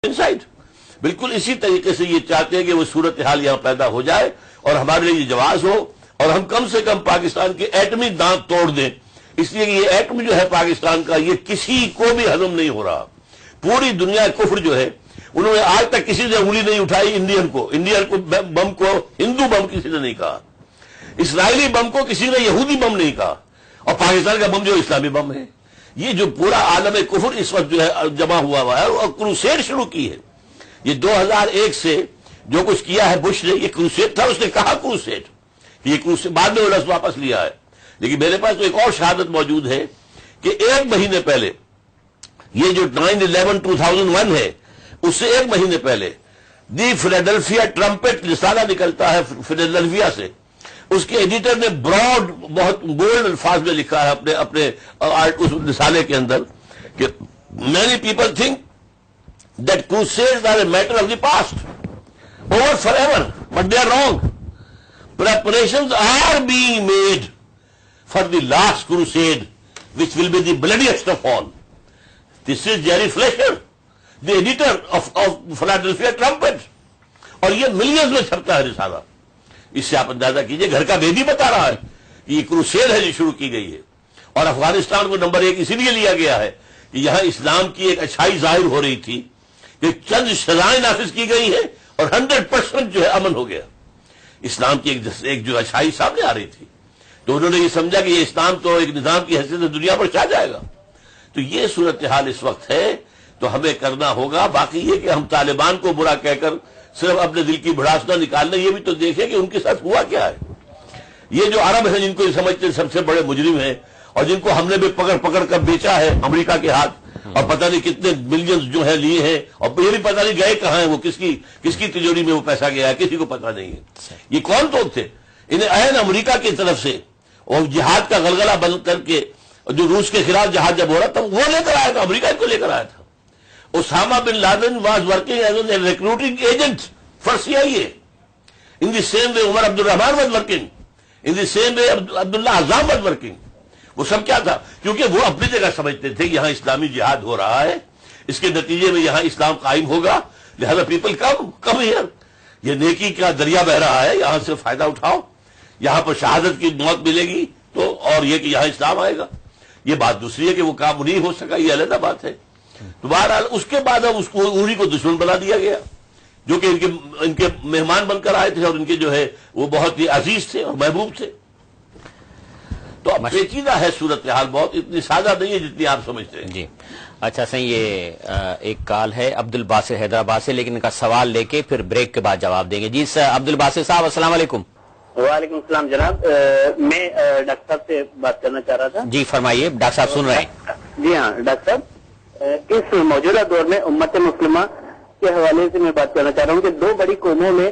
inside. بالکل اسی طریقے سے یہ چاہتے ہیں کہ وہ صورتحال یہاں پیدا ہو جائے اور ہمارے لیے یہ جواز ہو اور ہم کم سے کم پاکستان کے ایٹمی دانت توڑ دیں. اس لیے کہ یہ ایٹم جو ہے پاکستان کا یہ کسی کو بھی ہضم نہیں ہو رہا. پوری دنیا کفر جو ہے انہوں نے آج تک کسی نے انگلی نہیں اٹھائی انڈین کو بم کو ہندو بم کسی نے نہیں کہا, اسرائیلی بم کو کسی نے یہودی بم نہیں کہا, اور پاکستان کا بم جو اسلامی بم ہے. یہ جو پورا عالم کفر اس وقت جو ہے جمع ہوا ہے اور کروسیڈ شروع کی ہے. یہ 2001 سے جو کچھ کیا ہے بش نے, یہ کروسیڈ تھا. اس نے کہا کروسیڈ, یہ کروسیڈ بعد میں وہ لفظ واپس لیا ہے. لیکن میرے پاس تو ایک اور شہادت موجود ہے کہ ایک مہینے پہلے یہ جو 9/11/2001 ہے اس سے ایک مہینے پہلے دی فلیڈلفیا ٹرمپٹ رسالہ نکلتا ہے فلیڈلفیا سے, اس کے ایڈیٹر نے براڈ بہت بولڈ الفاظ میں لکھا ہے اپنے اس رسالے کے اندر کہ many people think that crusades are a matter of the past, over forever, but they are wrong. Preparations are being made for the last crusade, which will be the bloodiest of all. This is Jerry Fletcher, the editor of Philadelphia Trumpet. اور یہ millions میں چھپتا ہے رسالہ. اس سے آپ اندازہ کیجئے, گھر کا بیدی بتا رہا ہے کہ یہ کروسیڈ ہے جو شروع کی گئی ہے. اور افغانستان کو نمبر 1 اسی لیے لیا گیا ہے کہ یہاں اسلام کی ایک اچھائی ظاہر ہو رہی تھی, کہ چند سزائیں نافذ کی گئی ہیں اور 100% جو ہے امن ہو گیا. اسلام کی ایک جو اچھائی سامنے آ رہی تھی, تو انہوں نے یہ سمجھا کہ یہ اسلام تو ایک نظام کی حیثیت سے دنیا پر چھا جائے گا. تو یہ صورتحال اس وقت ہے. تو ہمیں کرنا ہوگا, باقی یہ کہ ہم طالبان کو برا کہہ کر صرف اپنے دل کی بھڑاس نہ نکالنا, یہ بھی تو دیکھیں کہ ان کے ساتھ ہوا کیا ہے. یہ جو عرب ہیں جن کو یہ سمجھتے ہیں سب سے بڑے مجرم ہیں, اور جن کو ہم نے بھی پکڑ کر بیچا ہے امریکہ کے ہاتھ, اور پتہ نہیں کتنے ملینز جو ہے لیے ہیں, اور یہ بھی پتہ نہیں گئے کہاں ہیں, وہ کس کی تجوری میں وہ پیسہ گیا ہے کسی کو پتہ نہیں ہے. یہ کون لوگ تھے؟ انہیں عین امریکہ کی طرف سے اور جہاد کا غلغلہ بند کر کے جو روس کے خلاف جہاد جب ہو رہا تھا وہ لے کر آیا تھا, امریکہ ان کو لے کر آیا تھا. Osama bin Laden was working as a recruiting agent for CIA. In the same way Omar Abdul Rahman was working, in the same way Abdullah Azzam was working. وہ سب کیا تھا؟ کیونکہ وہ اپنی جگہ سمجھتے تھے یہاں اسلامی جہاد ہو رہا ہے, اس کے نتیجے میں یہاں اسلام قائم ہوگا, لہذا پیپل کم ہیئر, یہ نیکی کا دریا بہ رہا ہے, یہاں سے فائدہ اٹھاؤ, یہاں پر شہادت کی موت ملے گی تو, اور یہ کہ یہاں اسلام آئے گا. یہ بات دوسری ہے کہ وہ کام نہیں ہو سکا, یہ علیحدہ بات ہے. تو بہرحال اس کے بعد اب اس کو انہی کو دشمن بنا دیا گیا, جو کہ ان کے مہمان بن کر آئے تھے, اور ان کے جو ہے وہ بہت ہی عزیز تھے اور محبوب تھے. تو اب پیچیدہ ہے صورتحال, بہت اتنی سادہ نہیں ہے جتنی آپ سمجھتے ہیں. جی اچھا صحیح. یہ ایک کال ہے عبد الباسط حیدرآباد سے, لیکن ان کا سوال لے کے پھر بریک کے بعد جواب دیں گے. جی سر عبد الباسط صاحب السلام علیکم. وعلیکم السلام جناب, میں ڈاکٹر صاحب سے بات کرنا چاہ رہا تھا. جی فرمائیے, ڈاکٹر صاحب سن رہے ہیں. جی ہاں ڈاکٹر صاحب, اس موجودہ دور میں امت مسلمہ کے حوالے سے میں بات کرنا چاہ رہا ہوں کہ دو بڑی قوموں میں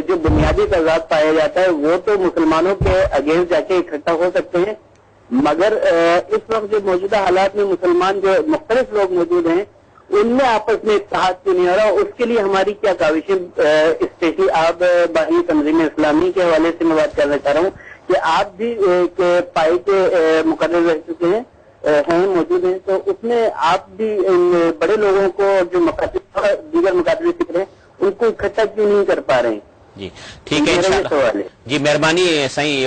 جو بنیادی تضاد پایا جاتا ہے وہ تو مسلمانوں کے اگینسٹ جا کے اکٹھا ہو سکتے ہیں, مگر اس وقت جو موجودہ حالات میں مسلمان جو مختلف لوگ موجود ہیں ان میں آپس میں اتحاد کیوں نہیں ہو رہا, اس کے لیے ہماری کیا کاوشیں, اسپیشلی آپ باہمی تنظیم اسلامی کے حوالے سے میں بات کرنا چاہ رہا ہوں کہ آپ بھی پائی کے مقرر رہ چکے ہیں موجود ہیں, تو اس میں آپ بھی ان بڑے لوگوں کو جو دیگر مقابلے فکر ہیں ان کو اکٹھا کیوں نہیں کر پا رہے ہیں؟ جی ٹھیک ہے انشاءاللہ. جی مہربانی سائیں,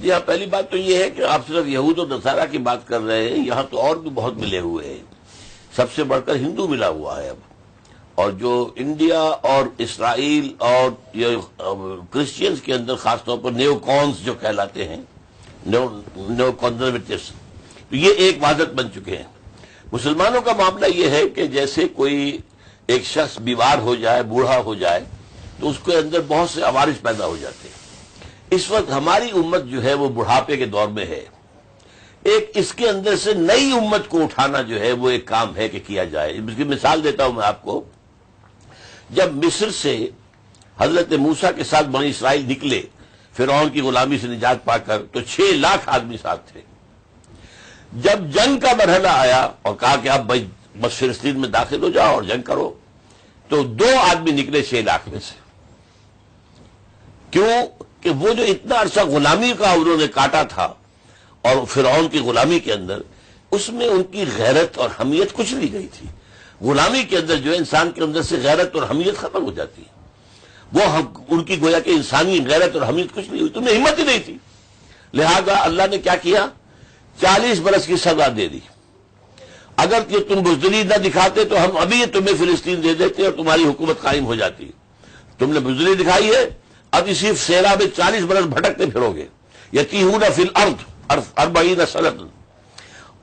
جی ہاں, پہلی بات تو یہ ہے کہ آپ صرف یہود اور نصارہ کی بات کر رہے ہیں, یہاں تو اور بھی بہت ملے ہوئے ہیں. سب سے بڑھ کر ہندو ملا ہوا ہے اب, اور جو انڈیا اور اسرائیل اور کرسچینز کے اندر خاص طور پر نیو کونز جو کہلاتے ہیں, نیو کنزرویٹوس, تو یہ ایک وحدت بن چکے ہیں. مسلمانوں کا معاملہ یہ ہے کہ جیسے کوئی ایک شخص بیمار ہو جائے, بوڑھا ہو جائے, تو اس کے اندر بہت سے عوارض پیدا ہو جاتے ہیں. اس وقت ہماری امت جو ہے وہ بڑھاپے کے دور میں ہے. ایک اس کے اندر سے نئی امت کو اٹھانا جو ہے وہ ایک کام ہے کہ کیا جائے. اس کی مثال دیتا ہوں میں آپ کو. جب مصر سے حضرت موسیٰ کے ساتھ بنی اسرائیل نکلے فرعون کی غلامی سے نجات پا کر تو 6 لاکھ آدمی ساتھ تھے. جب جنگ کا مرحلہ آیا اور کہا کہ اب بھائی بس فلسطین میں داخل ہو جاؤ اور جنگ کرو، تو 2 آدمی نکلے 6 لاکھ میں سے. کیوں کہ وہ جو اتنا عرصہ غلامی کا انہوں نے کاٹا تھا اور فرعون کی غلامی کے اندر، اس میں ان کی غیرت اور حمیت کچھ نہیں گئی تھی. غلامی کے اندر جو ہے انسان کے اندر سے غیرت اور حمیت ختم ہو جاتی ہے. وہ ان کی گویا کہ انسانی غیرت اور حمیت کچھ نہیں ہوئی، تمہیں ہمت ہی نہیں تھی. لہذا اللہ نے کیا کیا، 40 برس کی سزا دے دی. اگر کہ تم بزدلی نہ دکھاتے تو ہم ابھی تمہیں فلسطین دے دیتے اور تمہاری حکومت قائم ہو جاتی. تم نے بزدلی دکھائی ہے، اب اسی صحرا میں 40 برس بھٹکتے پھرو گے. یتیہون فی الارض 40 سنۃ.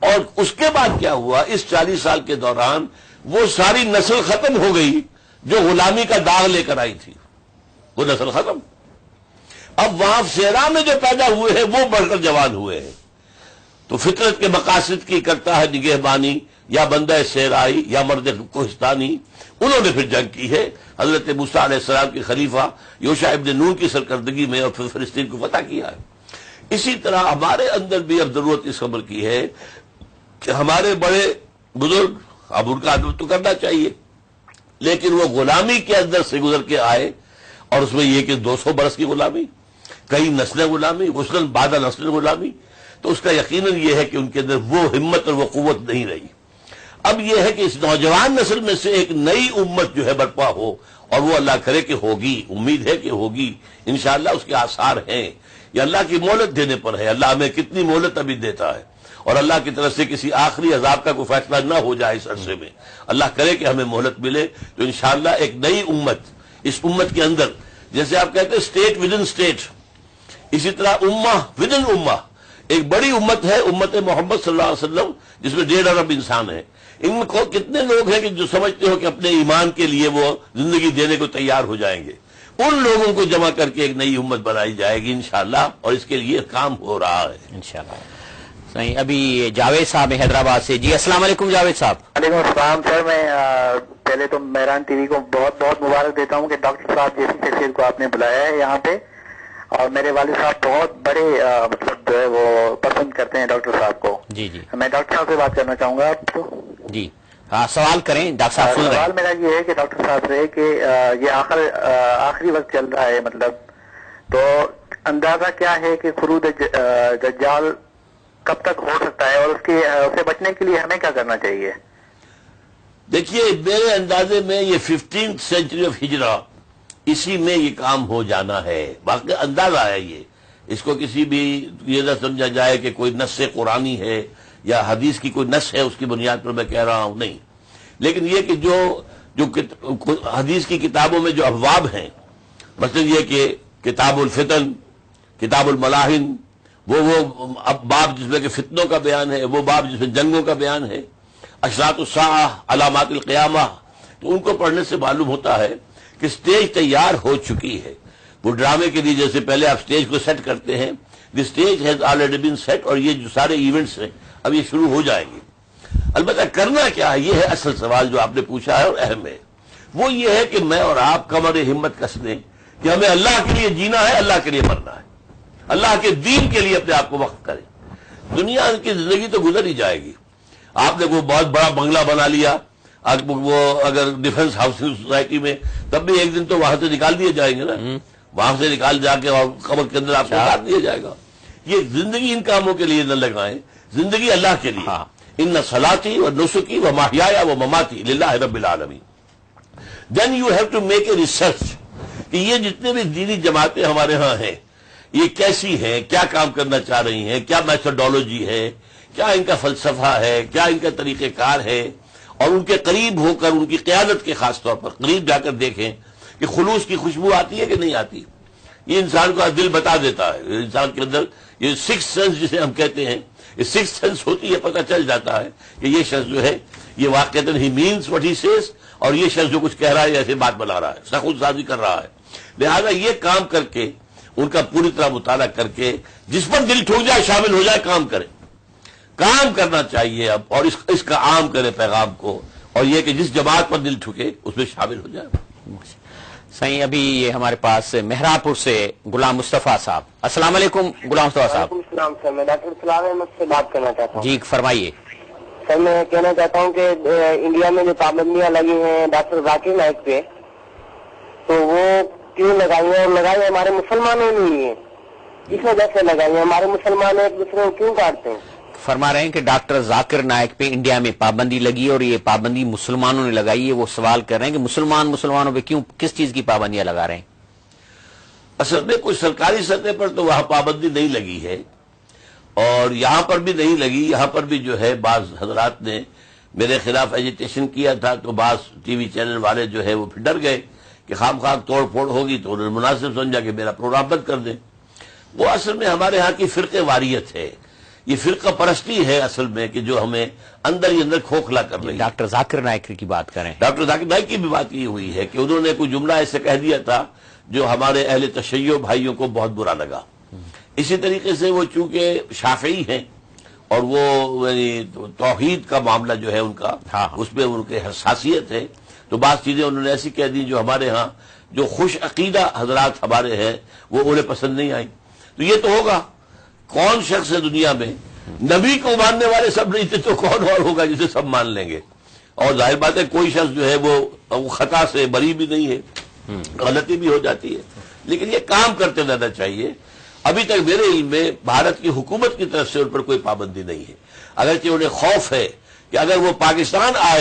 اور اس کے بعد کیا ہوا، اس 40 سال کے دوران وہ ساری نسل ختم ہو گئی جو غلامی کا داغ لے کر آئی تھی. وہ نسل ختم. اب وہاں صحرا میں جو پیدا ہوئے ہیں وہ بڑھ کر جوان ہوئے ہیں. تو فطرت کے مقاصد کی کرتا ہے نگہبانی، یا بندہ صحرائی یا مرد کوہستانی. انہوں نے پھر جنگ کی ہے. حضرت موسیٰ علیہ السلام کے خلیفہ یوشع ابن نون کی سرکردگی میں اور پھر فلسطین کو فتح کیا ہے. اسی طرح ہمارے اندر بھی اب ضرورت اس خبر کی ہے کہ ہمارے بڑے بزرگ، اب ان کا ادب تو کرنا چاہیے، لیکن وہ غلامی کے اندر سے گزر کے آئے، اور اس میں یہ کہ 200 برس کی غلامی، کئی نسلیں غلامی، غسلاً بعد نسل غلامی. تو اس کا یقیناً یہ ہے کہ ان کے اندر وہ ہمت اور وہ قوت نہیں رہی. اب یہ ہے کہ اس نوجوان نسل میں سے ایک نئی امت جو ہے برپا ہو، اور وہ اللہ کرے کہ ہوگی، امید ہے کہ ہوگی انشاءاللہ. اس کے آثار ہیں. یہ اللہ کی مہلت دینے پر ہے. اللہ ہمیں کتنی مہلت ابھی دیتا ہے، اور اللہ کی طرف سے کسی آخری عذاب کا کوئی فیصلہ نہ ہو جائے اس عرصے میں. اللہ کرے کہ ہمیں مہلت ملے تو انشاءاللہ ایک نئی امت، اس امت کے اندر جیسے آپ کہتے ہیں اسٹیٹ ود ان اسٹیٹ، اسی طرح امہ ود ان امہ. ایک بڑی امت ہے امت محمد صلی اللہ علیہ وسلم، جس میں 1.5 ارب انسان ہیں. ان میں کتنے لوگ ہیں کہ جو سمجھتے ہو کہ اپنے ایمان کے لیے وہ زندگی دینے کو تیار ہو جائیں گے. ان لوگوں کو جمع کر کے ایک نئی امت بنائی جائے گی انشاءاللہ، اور اس کے لیے کام ہو رہا ہے انشاءاللہ. صحیح. ابھی جاوید صاحب ہیں حیدرآباد سے. جی السلام علیکم جاوید صاحب. وعلیکم السلام سر. میں پہلے تو مہران ٹی وی کو بہت بہت مبارک دیتا ہوں کہ ڈاکٹر صاحب جیسی شخصیت کو آپ نے بلایا ہے یہاں پہ. اور میرے والد صاحب بہت بڑے مطلب جو ہے وہ پسند کرتے ہیں ڈاکٹر صاحب کو. جی جی. میں ڈاکٹر صاحب سے بات کرنا چاہوں گا آپ تو. جی ہاں سوال کریں ڈاکٹر صاحب. سن رہے ہیں. سوال میرا یہ ہے کہ ڈاکٹر صاحب سے کہ یہ آخری وقت چل رہا ہے مطلب، تو اندازہ کیا ہے کہ خروج دجال کب تک ہو سکتا ہے، اور اسے بچنے کے لیے ہمیں کیا کرنا چاہیے؟ دیکھیے میرے اندازے میں یہ 15th سینچری آف ہجرہ، اسی میں یہ کام ہو جانا ہے. باقی اندازہ ہے یہ، اس کو کسی بھی یہ نہ سمجھا جائے کہ کوئی نص قرآنی ہے یا حدیث کی کوئی نص ہے اس کی بنیاد پر میں کہہ رہا ہوں، نہیں. لیکن یہ کہ جو حدیث کی کتابوں میں جو ابواب ہیں، مثلا یہ کہ کتاب الفتن، کتاب الملاحن، وہ باب جس میں کہ فتنوں کا بیان ہے، وہ باب جس میں جنگوں کا بیان ہے، اشراط الساعہ، علامات القیامہ، تو ان کو پڑھنے سے معلوم ہوتا ہے کہ سٹیج تیار ہو چکی ہے. وہ ڈرامے کے لیے جیسے پہلے آپ سٹیج کو سیٹ کرتے ہیں، the stage has already been set, اور یہ جو سارے ایونٹس ہیں اب یہ شروع ہو جائیں گے. البتہ کرنا کیا ہے، یہ ہے اصل سوال جو آپ نے پوچھا ہے اور اہم ہے. وہ یہ ہے کہ میں اور آپ کمر ہمت کس لیں کہ ہمیں اللہ کے لیے جینا ہے، اللہ کے لیے مرنا ہے، اللہ کے دین کے لیے اپنے آپ کو وقف کریں. دنیا کی زندگی تو گزر ہی جائے گی. آپ نے کوئی بہت بڑا بنگلہ بنا لیا، وہ اگر ڈیفنس ہاؤسنگ سوسائٹی میں، تب بھی ایک دن تو وہاں سے نکال دیے جائیں گے نا. وہاں سے نکال جا کے اور قبر کے اندر آپ کو ڈال دیا جائے گا. یہ زندگی ان کاموں کے لیے نہ لگائیں، زندگی اللہ کے لیے. ان صلاتی و نسکی و محیایا و مماتی للہ رب العالمین. Then you have to make a research کہ یہ جتنے بھی دینی جماعتیں ہمارے ہاں ہیں یہ کیسی ہیں، کیا کام کرنا چاہ رہی ہیں، کیا میتھڈالوجی ہے، کیا ان کا فلسفہ ہے، کیا ان کا طریقہ کار ہے. اور ان کے قریب ہو کر، ان کی قیادت کے خاص طور پر قریب جا کر دیکھیں کہ خلوص کی خوشبو آتی ہے کہ نہیں آتی. یہ انسان کا دل بتا دیتا ہے. انسان کے اندر یہ سکس سینس جسے ہم کہتے ہیں، یہ سکس سینس ہوتی ہے، پتہ چل جاتا ہے کہ یہ شخص جو ہے یہ واقعتاً ہی مینس واٹ ہی سیز، اور یہ شخص جو کچھ کہہ رہا ہے ایسے بات بنا رہا ہے، خود سازی کر رہا ہے. لہذا یہ کام کر کے، ان کا پوری طرح مطالعہ کر کے، جس پر دل ٹھوک جائے شامل ہو جائے، کام کریں. کام کرنا چاہیے اب، اور اس کا عام کرے پیغام کو، اور یہ کہ جس جماعت پر دل ٹھکے اس میں شامل ہو جائے. صحیح. ابھی یہ ہمارے پاس مہراپور سے غلام مصطفیٰ صاحب. السلام علیکم غلام مصطفیٰ صاحب. وعلیکم السلام سر، میں ڈاکٹر سلام احمد سے بات کرنا چاہتا ہوں. جی فرمائیے. سر میں کہنا چاہتا ہوں کہ انڈیا میں جو پابندیاں لگی ہیں ڈاکٹر ذاکر نائک پہ، تو وہ کیوں لگائی ہیں؟ اور لگائی ہمارے مسلمانوں نے ہی ہیں، اس وجہ سے لگائی ہیں. ہمارے مسلمان ایک دوسرے کو کیوں کاٹتے ہیں؟ فرما رہے ہیں کہ ڈاکٹر ذاکر نائک پہ انڈیا میں پابندی لگی اور یہ پابندی مسلمانوں نے لگائی ہے. وہ سوال کر رہے ہیں کہ مسلمانوں پہ کیوں، کس چیز کی پابندیاں لگا رہے ہیں؟ اصل میں کوئی سرکاری سطح پر تو وہاں پابندی نہیں لگی ہے، اور یہاں پر بھی نہیں لگی. یہاں پر بھی جو ہے بعض حضرات نے میرے خلاف ایجیٹیشن کیا تھا، تو بعض ٹی وی چینل والے جو ہے وہ پھر ڈر گئے کہ خام خواہ توڑ پھوڑ ہوگی، تو انہوں نے مناسب سمجھا کہ میرا پروگرام بند کر دیں. وہ اصل میں ہمارے ہاں کی فرقے واریت ہے، یہ فرقہ پرستی ہے اصل میں، کہ جو ہمیں اندر ہی اندر کھوکھلا کر رہی ہے. ڈاکٹر ذاکر نائک کی بات کریں. ڈاکٹر ذاکر نائک کی بھی بات یہ ہوئی ہے کہ انہوں نے کوئی جملہ ایسے کہہ دیا تھا جو ہمارے اہل تشیع بھائیوں کو بہت برا لگا. اسی طریقے سے وہ چونکہ شافعی ہیں اور وہ توحید کا معاملہ جو ہے ان کا، اس میں ان کے حساسیت ہے، تو بعض چیزیں انہوں نے ایسی کہہ دی جو ہمارے ہاں جو خوش عقیدہ حضرات ہمارے ہیں وہ انہیں پسند نہیں آئی. تو یہ تو ہوگا، کون شخص ہے دنیا میں، نبی کو ماننے والے سب نہیں تھے تو کون اور ہوگا جسے سب مان لیں گے؟ اور ظاہر بات ہے کوئی شخص جو ہے وہ خطا سے بری بھی نہیں ہے، غلطی بھی ہو جاتی ہے، لیکن یہ کام کرتے رہنا چاہیے. ابھی تک میرے علم میں بھارت کی حکومت کی طرف سے ان پر کوئی پابندی نہیں ہے، اگرچہ انہیں خوف ہے کہ اگر وہ پاکستان آئے